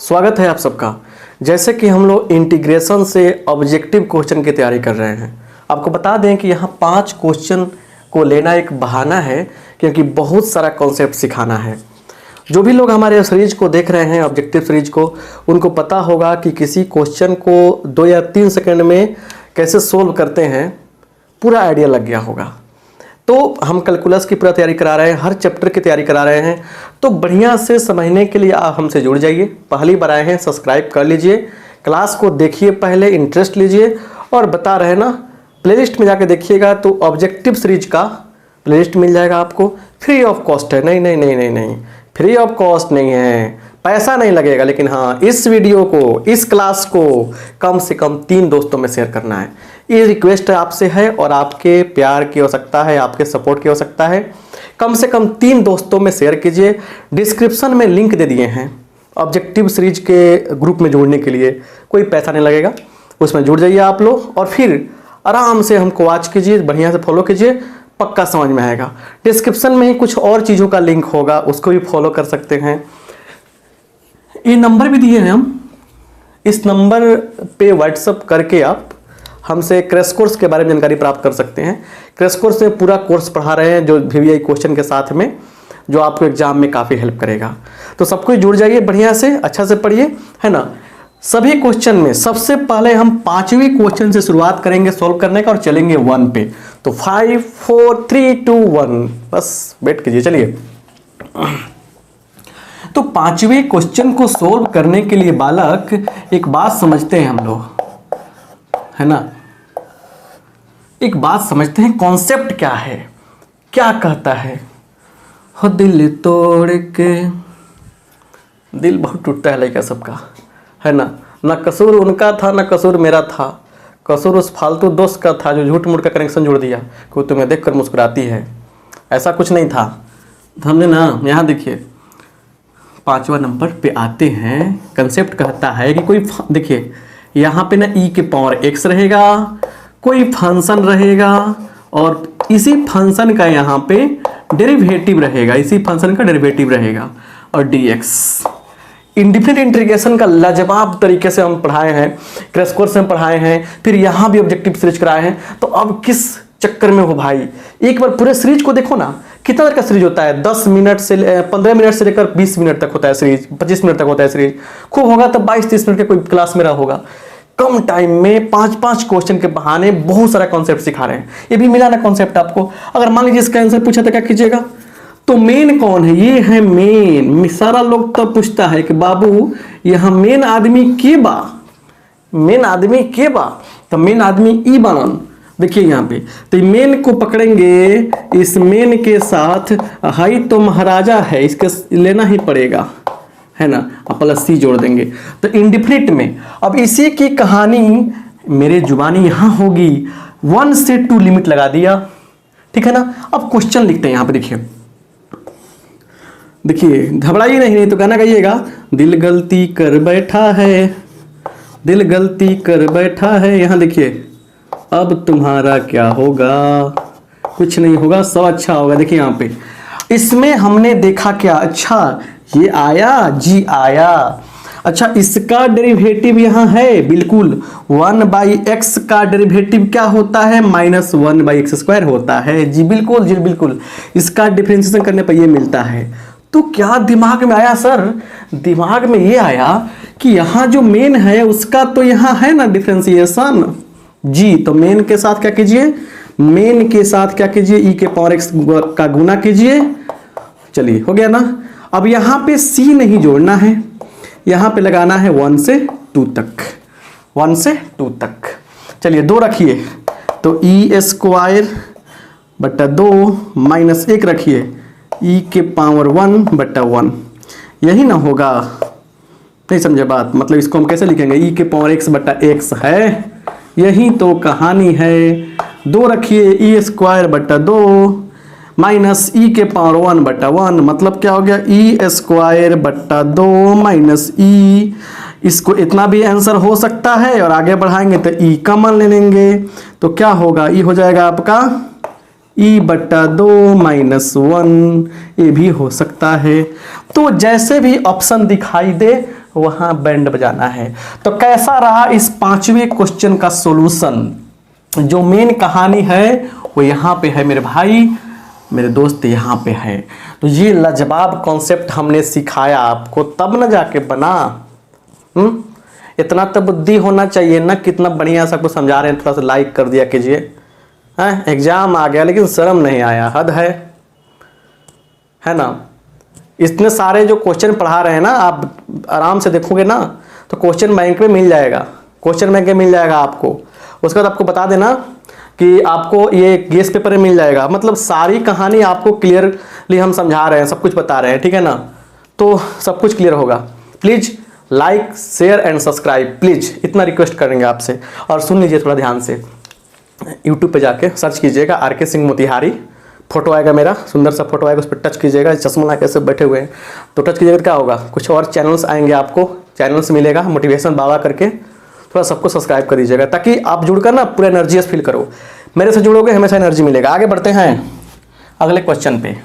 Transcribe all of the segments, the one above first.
स्वागत है आप सबका। जैसे कि हम लोग इंटीग्रेशन से ऑब्जेक्टिव क्वेश्चन की तैयारी कर रहे हैं, आपको बता दें कि यहाँ 5 क्वेश्चन को लेना एक बहाना है, क्योंकि बहुत सारा कॉन्सेप्ट सिखाना है। जो भी लोग हमारे सीरीज को देख रहे हैं, ऑब्जेक्टिव सीरीज को, उनको पता होगा कि किसी क्वेश्चन को 2 या 3 सेकंड में कैसे सोल्व करते हैं, पूरा आइडिया लग गया होगा। तो हम कैलकुलस की पूरा तैयारी करा रहे हैं, हर चैप्टर की तैयारी करा रहे हैं। तो बढ़िया से समझने के लिए आप हमसे जुड़ जाइए। पहली बार आए हैं, सब्सक्राइब कर लीजिए, क्लास को देखिए, पहले इंटरेस्ट लीजिए। और बता रहे हैं ना, प्लेलिस्ट में जाके देखिएगा तो ऑब्जेक्टिव सीरीज का प्लेलिस्ट मिल जाएगा आपको, फ्री ऑफ कॉस्ट है। नहीं, फ्री ऑफ कॉस्ट नहीं है, पैसा नहीं लगेगा। लेकिन हाँ, इस वीडियो को, इस क्लास को कम से कम 3 दोस्तों में शेयर करना है। ये रिक्वेस्ट आपसे है और आपके प्यार की आवश्यकता है, आपके सपोर्ट की आवश्यकता है। कम से कम 3 दोस्तों में शेयर कीजिए। डिस्क्रिप्शन में लिंक दे दिए हैं ऑब्जेक्टिव सीरीज के ग्रुप में जुड़ने के लिए, कोई पैसा नहीं लगेगा, उसमें जुड़ जाइए आप लोग। और फिर आराम से हमको वॉच कीजिए, बढ़िया से फॉलो कीजिए, पक्का समझ में आएगा। डिस्क्रिप्शन में ही कुछ और चीज़ों का लिंक होगा, उसको भी फॉलो कर सकते हैं। ये नंबर भी दिए हैं, हम इस नंबर पे व्हाट्सअप करके आप हमसे क्रैश कोर्स के बारे में जानकारी प्राप्त कर सकते हैं। क्रैश कोर्स में पूरा कोर्स पढ़ा रहे हैं, जो VVI क्वेश्चन के साथ में, जो आपको एग्जाम में काफ़ी हेल्प करेगा। तो सबको जुड़ जाइए, बढ़िया से अच्छा से पढ़िए, है ना। सभी क्वेश्चन में सबसे पहले हम 5वें क्वेश्चन से शुरुआत करेंगे सॉल्व करने का, और चलेंगे 1 पे। तो 5 4 3 2 1, बस वेट कीजिए। चलिए, तो 5वें क्वेश्चन को सोल्व करने के लिए बालक एक बात समझते हैं हम लोग, है ना। एक बात समझते हैं, कॉन्सेप्ट क्या है, क्या कहता है। हो दिल तोड़ के, दिल बहुत टूटता है लड़का सबका, है ना। ना कसूर उनका था, ना कसूर मेरा था, कसूर उस फालतू दोस्त का था जो झूठ मूठ का कनेक्शन जोड़ दिया, कोई तुम्हें देखकर मुस्कुराती है। ऐसा कुछ नहीं था। हमने ना, यहाँ देखिए 5वां नंबर पे आते हैं। कंसेप्ट कहता है कि कोई, देखिए यहाँ पे ना e के पावर x रहेगा, कोई फंक्शन रहेगा, और इसी फंक्शन का यहाँ पे डेरिवेटिव रहेगा, इसी फंक्शन का डेरिवेटिव रहेगा, और dx। इंडिफिनिट इंटीग्रेशन का लाजवाब तरीके से हम पढ़ाए हैं, क्रैश कोर्स में पढ़ाए हैं, फिर यहाँ भी ऑब्जेक्टिव सीरीज कराए हैं। तो अब किस चक्कर में हो भाई, एक बार पूरे सीरीज को देखो ना। कितना देर का सीरीज होता है? 10 मिनट से 15 मिनट से लेकर 20 मिनट तक होता है सीरीज, 25 मिनट तक होता है सीरीज। खूब होगा तो 22-30 मिनट के कोई क्लास मेरा होगा। कम टाइम में 5-5 क्वेश्चन के बहाने बहुत सारा कॉन्सेप्ट सिखा रहे हैं। ये भी मिला ना कॉन्सेप्ट आपको। अगर मान लीजिए इसका आंसर पूछा तो क्या कीजिएगा? तो मेन कौन है? ये है मेन। सारा लोग तो पूछता है कि बाबू यहाँ मेन आदमी के बा, मेन आदमी के बा, तो मेन आदमी ई बनन। देखिए यहाँ पे, तो मेन को पकड़ेंगे, इस मेन के साथ हाई तो महाराजा है, इसके लेना ही पड़ेगा, है ना, प्लस सी जोड़ देंगे। तो इंडिफिनिट में अब इसी की कहानी मेरे जुबानी यहाँ होगी। 1 से 2 लिमिट लगा दिया, ठीक है ना। अब क्वेश्चन लिखते हैं यहाँ पे। देखिए घबराइए नहीं तो गाना गाइएगा। दिल गलती कर बैठा है, दिल गलती कर बैठा है। यहाँ देखिए, अब तुम्हारा क्या होगा? कुछ नहीं होगा, सब अच्छा होगा। देखिए यहाँ पे इसमें हमने देखा क्या, अच्छा ये आया, जी आया। अच्छा, इसका डेरिवेटिव यहाँ है, बिल्कुल 1/x का डेरिवेटिव क्या होता है? -1/x² होता है। जी बिल्कुल, जी बिल्कुल, इसका डिफरेंशिएशन करने पर ये मिलता है। तो क्या दिमाग में आया सर? दिमाग में ये आया कि यहाँ जो मेन है उसका तो यहाँ है ना डिफरेंशिएशन। जी, तो मेन के साथ क्या कीजिए? मेन के साथ क्या कीजिए? e के पावर x का गुना कीजिए। चलिए, हो गया ना। अब यहाँ पे c नहीं जोड़ना है, यहाँ पे लगाना है 1 से 2 तक, 1 से 2 तक। चलिए 2 रखिए, तो e² बटा 2 माइनस 1 रखिए, e के पावर 1 बटा 1। यही ना होगा? नहीं समझे बात? मतलब इसको हम कैसे लिखेंगे? e के पावर x बटा x है, यही तो कहानी है। 2 रखिए, e² बटा 2 माइनस e के पावर 1 बटा 1, मतलब क्या हो गया? e² बटा 2 माइनस e। इसको इतना भी आंसर हो सकता है, और आगे बढ़ाएंगे तो e कॉमन ले लेंगे, तो क्या होगा? e हो जाएगा आपका e बटा 2 -1, ये भी हो सकता है। तो जैसे भी ऑप्शन दिखाई दे वहाँ बैंड बजाना है। तो कैसा रहा इस 5वें क्वेश्चन का सॉल्यूशन? जो मेन कहानी है वो यहाँ पे है मेरे भाई, मेरे दोस्त, यहाँ पे है। तो ये लाजवाब कॉन्सेप्ट हमने सिखाया आपको, तब न जाके बना। इतना तो बुद्धि होना चाहिए ना, कितना बढ़िया सबको समझा रहे हैं। थोड़ा सा लाइक कर दिया कीजिए। एग्जाम आ गया लेकिन शर्म नहीं आया, हद है ना। इतने सारे जो क्वेश्चन पढ़ा रहे हैं ना, आप आराम से देखोगे ना तो क्वेश्चन बैंक में मिल जाएगा, क्वेश्चन बैंक में मिल जाएगा आपको। उसके बाद आपको बता देना कि आपको ये गेस पेपर में मिल जाएगा। मतलब सारी कहानी आपको क्लियरली हम समझा रहे हैं, सब कुछ बता रहे हैं, ठीक है ना। तो सब कुछ क्लियर होगा। Please like share and subscribe, please इतना रिक्वेस्ट करेंगे आपसे। और सुन लीजिए थोड़ा ध्यान से, यूट्यूब पे जाके सर्च कीजिएगा RK सिंह मोतिहारी, फोटो आएगा मेरा, सुंदर सा फोटो आएगा, उस पर टच कीजिएगा। चश्मा लगा कैसे बैठे हुए हैं तो टच कीजिएगा तो क्या होगा, कुछ और चैनल्स आएंगे, आपको चैनल्स मिलेगा मोटिवेशन बाबा करके। थोड़ा सबको सब्सक्राइब कर दीजिएगा ताकि आप जुड़कर ना पूरा एनर्जियस फील करो। मेरे से जुड़ोगे हमेशा एनर्जी मिलेगा। आगे बढ़ते हैं अगले क्वेश्चन पे।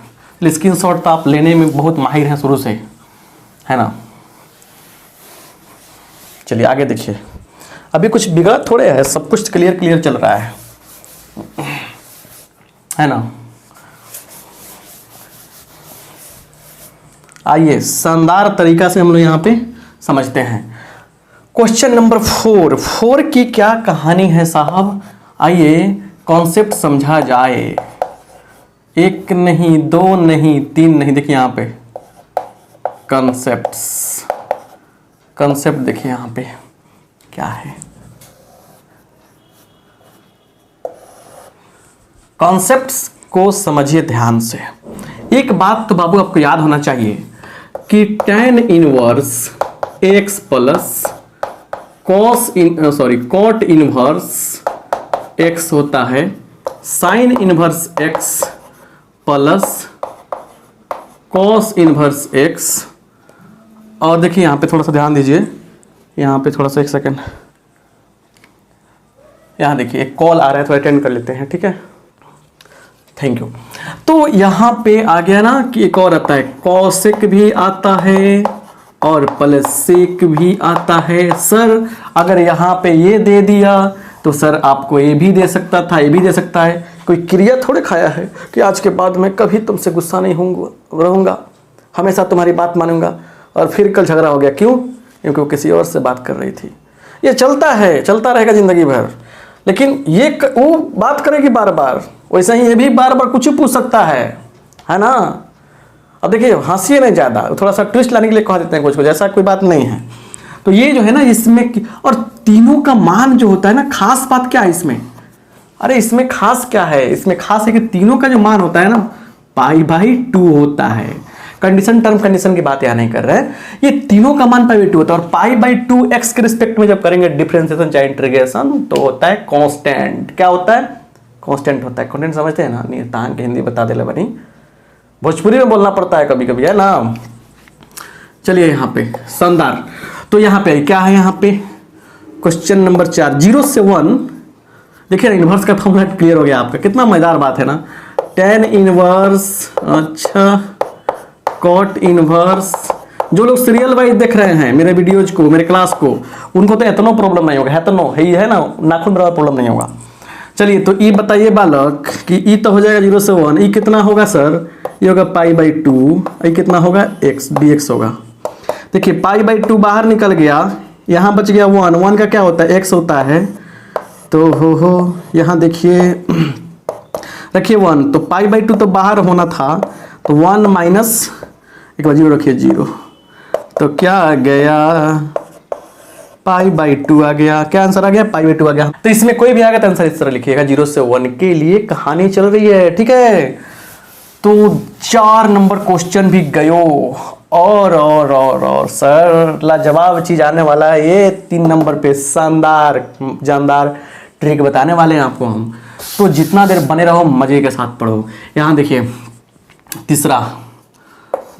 स्क्रीनशॉट तो आप लेने में बहुत माहिर हैं शुरू से, है ना। चलिए आगे देखिए, अभी कुछ बिगड़ थोड़े है, सब कुछ क्लियर चल रहा है ना। आइए शानदार तरीका से हम लोग यहाँ पे समझते हैं। क्वेश्चन नंबर 4 की क्या कहानी है साहब? आइए कॉन्सेप्ट समझा जाए। 1 नहीं, 2 नहीं, 3 नहीं, देखिए यहाँ पे कंसेप्ट देखिए यहाँ पे क्या है। कॉन्सेप्ट्स को समझिए ध्यान से। एक बात तो बाबू आपको याद होना चाहिए कि tan inverse x plus cot inverse x होता है sine inverse x plus cos inverse x। और देखिए यहाँ पे थोड़ा सा ध्यान दीजिए, यहाँ पे थोड़ा सा 1 सेकेंड, यहाँ देखिए एक कॉल आ रहा है तो अटेंड कर लेते हैं, ठीक है, थैंक यू। तो यहाँ पे आ गया ना कि एक और आता है कॉसेक भी आता है और प्लस सेक भी आता है। सर अगर यहाँ पे ये दे दिया तो सर आपको ये भी दे सकता था, ये भी दे सकता है। कोई क्रिया थोड़े खाया है कि आज के बाद मैं कभी तुमसे गुस्सा नहीं रहूँगा, हमेशा तुम्हारी बात मानूंगा। और फिर कल झगड़ा हो गया, क्यों? क्योंकि वो किसी और से बात कर रही थी। ये चलता है, चलता रहेगा ज़िंदगी भर। लेकिन ये वो बात करेगी बार बार, वैसे ही ये भी बार बार कुछ पूछ सकता है ना। अब देखिए हंसिए नहीं ज़्यादा, थोड़ा सा ट्विस्ट लाने के लिए कह देते हैं कुछ, ऐसा कोई बात नहीं है। तो ये जो है ना इसमें, और तीनों का मान जो होता है ना, खास बात क्या है इसमें? अरे इसमें खास क्या है? इसमें खास है कि तीनों का जो मान होता है ना π/2 होता है। कंडीशन टर्म कंडीशन की बात यहाँ नहीं कर रहे हैं, ये तीनों का मान π/2 होता है। और π/2 x के रिस्पेक्ट में जब करेंगे डिफरेंशिएशन चाहे इंटीग्रेशन तो होता है कांस्टेंट। क्या होता है? कांस्टेंट होता है। कांस्टेंट समझते हैं ना? नियतांक हिंदी बता दे बनी, भोजपुरी में बोलना पड़ता है कभी कभी, है ना। चलिए यहाँ पे शानदार। तो यहाँ पे क्या है, यहाँ पे क्वेश्चन नंबर 4 0 से 1। देखिए ना इनवर्स का फॉर्मूला क्लियर हो गया आपका, कितना मजेदार बात है ना। tan इनवर्स, अच्छा कॉट इनवर्स। जो लोग सीरियल वाइज देख रहे हैं मेरे वीडियोज को, मेरे क्लास को, उनको तो इतना प्रॉब्लम नहीं होगा, है ना, नाखून बराबर प्रॉब्लम नहीं होगा। चलिए तो ई बताइए बालक कि ई तो हो जाएगा 0 से 1, ई कितना होगा सर? ये होगा π/2, ई कितना होगा? x dx होगा। देखिए π/2 बाहर निकल गया, यहाँ बच गया 1 का क्या होता है? x होता है। तो हो यहाँ देखिए रखिए 1, तो π/2 तो बाहर होना था, तो 1 माइनस एक बार 0 रखिए 0, तो क्या आ गया? π/2 आ गया। क्या आंसर आ गया? π/2 आ गया। तो इसमें कोई भी आएगा तो आंसर इस तरह लिखिएगा, 0 से 1 के लिए कहानी चल रही है, ठीक है। तो 4 नंबर क्वेश्चन भी गयो और सर लाजवाब चीज आने वाला है। ये 3 नंबर पे शानदार जानदार ट्रिक बताने वाले हैं आपको हम। तो जितना देर बने रहो मजे के साथ पढ़ो। यहाँ देखिए तीसरा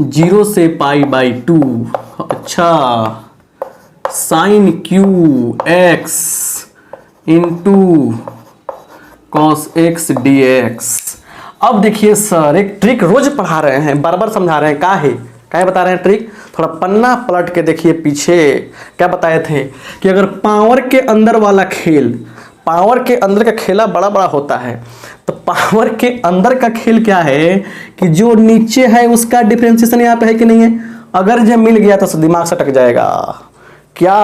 0 से π/2, अच्छा sine QX into cos X dx। अब देखिए सर एक ट्रिक रोज पढ़ा रहे हैं, बार बार समझा रहे हैं, क्या बता रहे हैं ट्रिक, थोड़ा पन्ना पलट के देखिए पीछे क्या बताए थे कि अगर पावर के अंदर वाला खेल, पावर के अंदर का खेला बड़ा बड़ा होता है, तो पावर के अंदर का खेल क्या है कि जो नीचे है उसका डिफरेंशिएशन यहाँ पे है कि नहीं है। अगर जब मिल गया तो दिमाग सटक जाएगा, क्या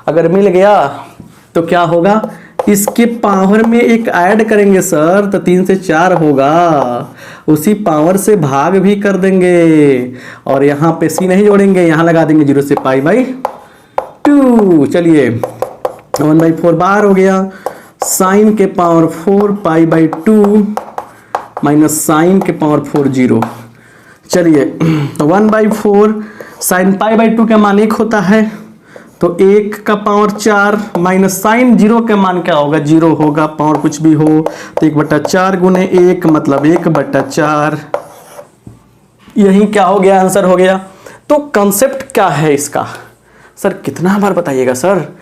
अगर मिल गया तो क्या होगा, इसके पावर में एक ऐड करेंगे सर तो 3 से 4 होगा, उसी पावर से भाग भी कर देंगे और यहाँ पे सी नहीं जोड़ेंगे, यहाँ लगा देंगे 0 से π/2। चलिए 1/4 बाहर हो गया, साइन के पावर 4 π/2 माइनस साइन के पावर 4 0। चलिए 1/4 साइन π/2 का मान 1 होता है, तो 1 का पावर 4 माइनस साइन 0 का मान क्या होगा, 0 होगा, पावर कुछ भी हो तो 1/4 गुने 1 मतलब 1/4। यही क्या हो गया, आंसर हो गया। तो कंसेप्ट क्या है इसका, सर कितना बार बताइएगा सर,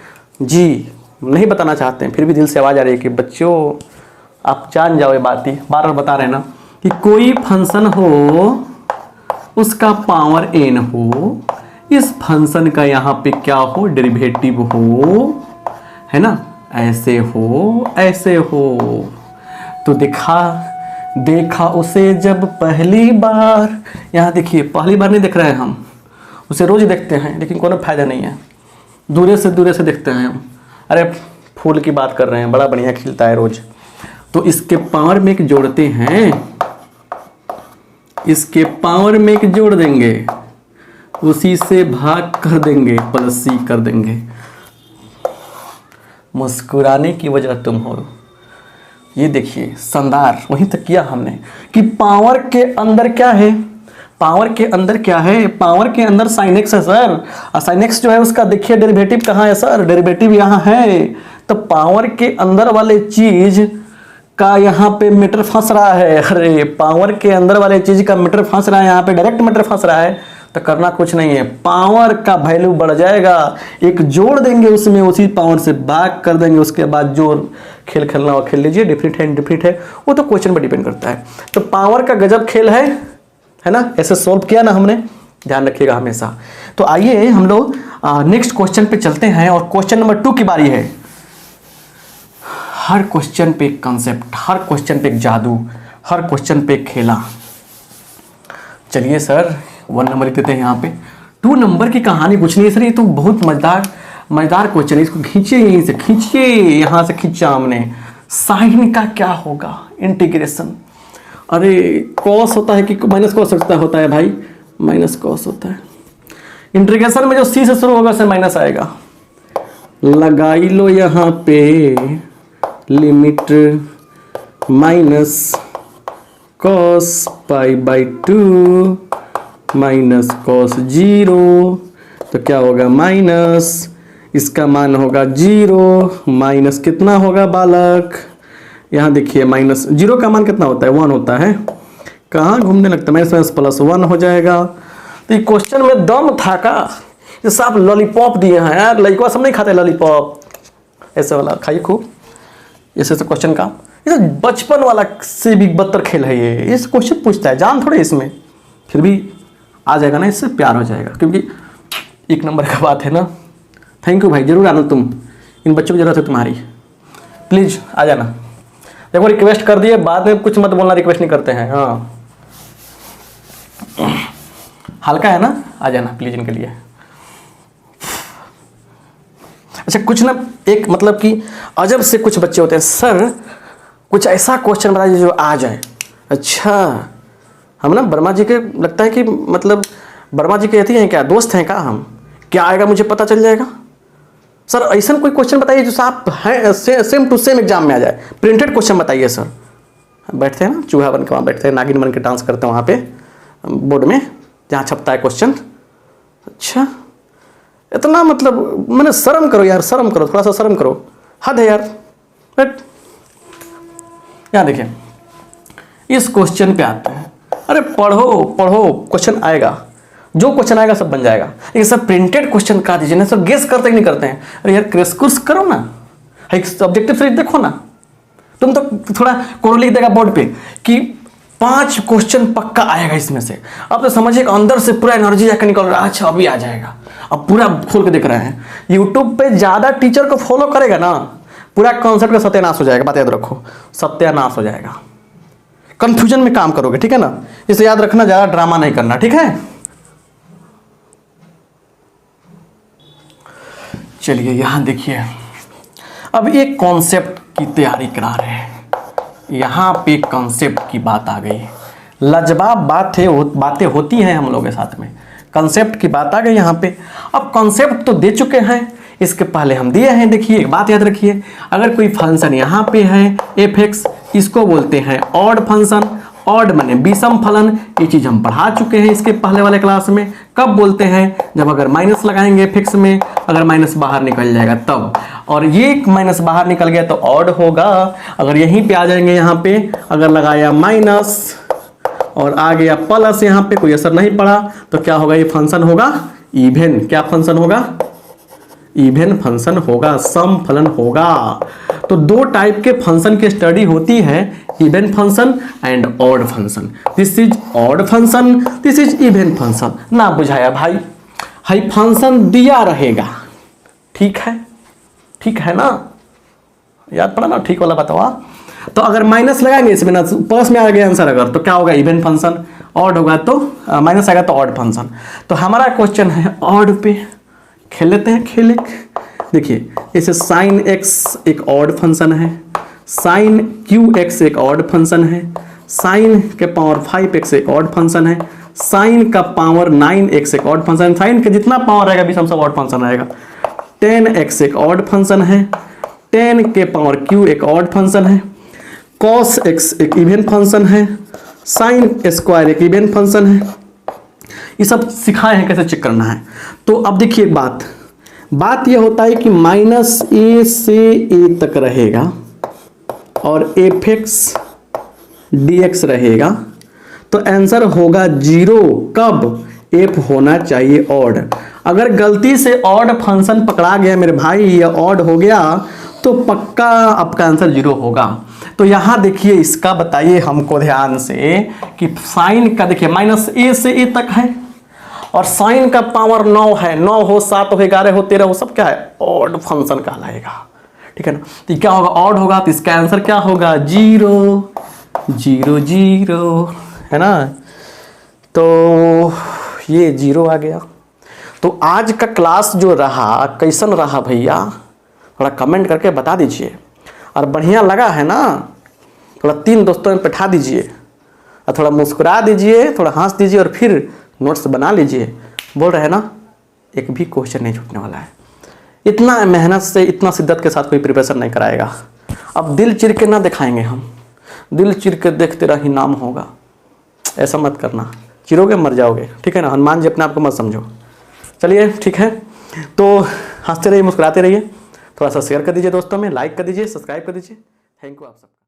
जी नहीं बताना चाहते हैं फिर भी दिल से आवाज़ आ रही है कि बच्चों आप जान जाओ ये बात ही, बार बार बता रहे हैं ना कि कोई फंक्शन हो उसका पावर n हो, इस फंक्शन का यहाँ पे क्या हो, डेरिवेटिव हो, है ना, ऐसे हो ऐसे हो। तो देखा उसे जब पहली बार, यहाँ देखिए पहली बार नहीं देख रहे हैं हम, उसे रोज देखते हैं लेकिन कोई फायदा नहीं है, दूर से देखते हैं हम। अरे फूल की बात कर रहे हैं, बड़ा बढ़िया खिलता है रोज। तो इसके पावर में एक जोड़ते हैं, इसके पावर में एक जोड़ देंगे, उसी से भाग कर देंगे, प्लस सी कर देंगे। मुस्कुराने की वजह तुम हो। ये देखिए शानदार, वहीं तक किया हमने कि पावर के अंदर क्या है, पावर के अंदर क्या है, पावर के अंदर साइन एक्स है सर, और साइन एक्स जो है उसका देखिए डेरिवेटिव कहाँ है सर, डेरिवेटिव यहाँ है। तो पावर के अंदर वाले चीज का यहाँ पे मीटर फंस रहा है, अरे पावर के अंदर वाले चीज का मीटर फंस रहा है, यहाँ पे डायरेक्ट मीटर फंस रहा है, तो करना कुछ नहीं है, पावर का वैल्यू बढ़ जाएगा, एक जोड़ देंगे उसमें, उसी पावर से भाग कर देंगे, उसके बाद जो खेल खेलना हो खेल लीजिए, डिफरेंट है इनडिफरेंट है वो तो क्वेश्चन पर डिपेंड करता है। तो पावर का गजब खेल है ना, ऐसे सॉल्व किया ना हमने, ध्यान रखिएगा हमेशा। तो आइए हम लोग नेक्स्ट क्वेश्चन पे चलते हैं, और क्वेश्चन नंबर 2 की बारी है। हर क्वेश्चन पे एक कंसेप्ट, हर क्वेश्चन पे एक जादू, हर क्वेश्चन पे एक खेला। चलिए सर 1 नंबर लिख देते हैं यहाँ पे, 2 नंबर की कहानी कुछ नहीं है सर, ये तो बहुत मजेदार क्वेश्चन है, इसको खींचिए, यहीं से खींचिए, यहाँ से खींचा हमने। साइन का क्या होगा, इंटीग्रेशन, अरे कॉस होता है कि माइनस कॉस होता है भाई, माइनस कॉस होता है। इंटीग्रेशन में जो सी से शुरू होगा सर माइनस आएगा, लगाई लो यहाँ पे limit minus cos π/2 minus cos 0, तो क्या होगा माइनस, इसका मान होगा 0, माइनस कितना होगा बालक, यहाँ देखिए माइनस 0 का मान कितना होता है, 1 होता है, कहाँ घूमने लगता है, माइनस प्लस 1 हो जाएगा। तो ये क्वेश्चन में दम था का, ये सब लॉलीपॉप दिए हैं यार, लड़का सब नहीं खाते लॉलीपॉप, ऐसे वाला खाइए खूब, ऐसे क्वेश्चन का, ये तो बचपन वाला से भी बदतर खेल है ये, इस क्वेश्चन पूछता है, जान थोड़े इसमें, फिर भी आ जाएगा ना, इससे प्यार हो जाएगा, क्योंकि 1 नंबर का बात है ना। थैंक यू भाई, जरूर आना तुम, इन बच्चों की जरूरत है तुम्हारी, प्लीज आ जाना। देखो रिक्वेस्ट कर दिए, बाद में कुछ मत बोलना, रिक्वेस्ट नहीं करते हैं, हाँ हल्का है ना, आ जाना प्लीज इनके लिए। अच्छा कुछ ना एक मतलब कि अजब से कुछ बच्चे होते हैं, सर कुछ ऐसा क्वेश्चन बताइए जो आ जाए। अच्छा हम ना वर्मा जी के लगता है कि मतलब वर्मा जी कहती हैं क्या, दोस्त हैं क्या हम, क्या आएगा मुझे पता चल जाएगा। सर ऐसा कोई क्वेश्चन बताइए जो साफ है, सेम टू सेम एग्जाम में आ जाए, प्रिंटेड क्वेश्चन बताइए सर। बैठते हैं ना चूहा बन के, वहाँ बैठते हैं, नागिन बन के डांस करते हैं वहाँ पे बोर्ड में जहाँ छपता है क्वेश्चन। अच्छा इतना मतलब मैंने, शर्म करो यार, शर्म करो, थोड़ा सा शर्म करो, हद है यार। बट यहाँ देखिए इस क्वेश्चन पे आते हैं, अरे पढ़ो पढ़ो, क्वेश्चन आएगा, जो क्वेश्चन आएगा सब बन जाएगा, लेकिन सब प्रिंटेड क्वेश्चन का दीजिए ना, सब गेस करते ही नहीं करते हैं। अरे यार क्रैश कोर्स करो ना, एक ऑब्जेक्टिव सीरीज देखो ना, तुम तो थोड़ा कोड लिख देगा बोर्ड पे कि 5 क्वेश्चन पक्का आएगा इसमें से। अब तो समझिए अंदर से पूरा एनर्जी जाकर निकल रहा है, अच्छा अभी आ जाएगा। अब पूरा खोल के देख रहे हैं। यूट्यूब पे ज़्यादा टीचर को फॉलो करेगा ना, पूरा कॉन्सेप्ट का सत्यानाश हो जाएगा। बात याद रखो, सत्यानाश हो जाएगा। कंफ्यूजन में काम करोगे, ठीक है ना। इसे याद रखना, ज़्यादा ड्रामा नहीं करना, ठीक है। चलिए यहाँ देखिए, अब एक कॉन्सेप्ट की तैयारी करा रहे हैं। यहाँ पे कॉन्सेप्ट की बात आ गई। लाजवाब बातें होती हैं हम लोगों के साथ में। कॉन्सेप्ट की बात आ गई यहाँ पे। अब कॉन्सेप्ट तो दे चुके हैं, इसके पहले हम दिए हैं। देखिए एक बात याद रखिए, अगर कोई फंक्शन यहाँ पे है f(x), इसको बोलते हैं ऑड फंक्शन। ऑड माने विषम फलन, ये चीज़ हम पढ़ा चुके हैं इसके पहले वाले क्लास में। कब बोलते हैं? जब अगर माइनस लगाएंगे f(x) में, अगर माइनस बाहर निकल जाएगा तब। और ये माइनस बाहर निकल गया तो ऑड होगा। अगर यहीं पे आ जाएंगे, यहाँ पे अगर लगाया माइनस और आ गया प्लस, यहाँ पे कोई असर नहीं पड़ा तो क्या होगा? ये फंक्शन होगा इवन। क्या फंक्शन होगा? इवन फंक्शन होगा, सम फलन होगा। तो 2 टाइप के फंक्शन की स्टडी होती है, even function and odd function. This is odd function, this is even function. ना बुझाया भाई, हाई फंक्शन दिया रहेगा, ठीक है, ठीक है ना। याद पड़ा ना, ठीक वाला बताओ। तो अगर माइनस लगाएंगे इसमें ना, प्लस में आ गया आंसर अगर, तो क्या होगा? Even function. ऑड होगा तो माइनस आएगा तो ऑड फंक्शन। तो हमारा क्वेश्चन है ऑड पे। खेल लेते हैं, खेल। देखिए इसे साइन x एक ऑड फंक्शन है, साइन qx एक ऑड फंक्शन है, साइन के पावर 5x एक ऑड फंक्शन है, साइन का पावर 9x एक ऑड फंक्शन है। साइन के जितना पावर आएगा भी सब ऑड फंक्शन आएगा। 10x एक ऑड फंक्शन है, 10 के पावर q एक ऑड फंक्शन है, cos x एक इवन फंक्शन है, साइन स्क्वायर एक इवन फंक्शन है। ये सब सिखाए हैं कैसे चेक करना है। तो अब देखिए एक बात यह होता है कि -a से a तक रहेगा और f(x) dx रहेगा, तो आंसर होगा 0। कब? f होना चाहिए ऑड। अगर गलती से ऑड फंक्शन पकड़ा गया मेरे भाई, या ऑड हो गया, तो पक्का आपका आंसर 0 होगा। तो यहाँ देखिए इसका बताइए हमको ध्यान से कि साइन का देखिए -a से a तक है और साइन का पावर 9 है। 9 हो, 7 हो, 11 हो, 13 हो, सब क्या है? ऑड फंक्शन कहलाएगा, ठीक है ना। तो क्या होगा? ऑड होगा तो इसका आंसर क्या होगा? 0 0 0, है ना। तो ये 0 आ गया। तो आज का क्लास जो रहा कैसन रहा भैया, थोड़ा कमेंट करके बता दीजिए। और बढ़िया लगा है ना, थोड़ा 3 दोस्तों में बैठा दीजिए और थोड़ा मुस्कुरा दीजिए, थोड़ा हंस दीजिए और फिर नोट्स बना लीजिए। बोल रहे हैं ना, एक भी क्वेश्चन नहीं छूटने वाला है। इतना मेहनत से, इतना शिद्दत के साथ कोई प्रिपरेशन नहीं कराएगा। अब दिल चिर के ना दिखाएंगे हम, दिल चिर के देखते रही नाम होगा। ऐसा मत करना, चिरोगे मर जाओगे, ठीक है ना। हनुमान जी अपने आप को मत समझो। चलिए ठीक है, तो हंसते रहिए, मुस्कुराते रहिए। थोड़ा सा शेयर कर दीजिए दोस्तों में, लाइक कर दीजिए, सब्सक्राइब कर दीजिए। थैंक यू आप सबका।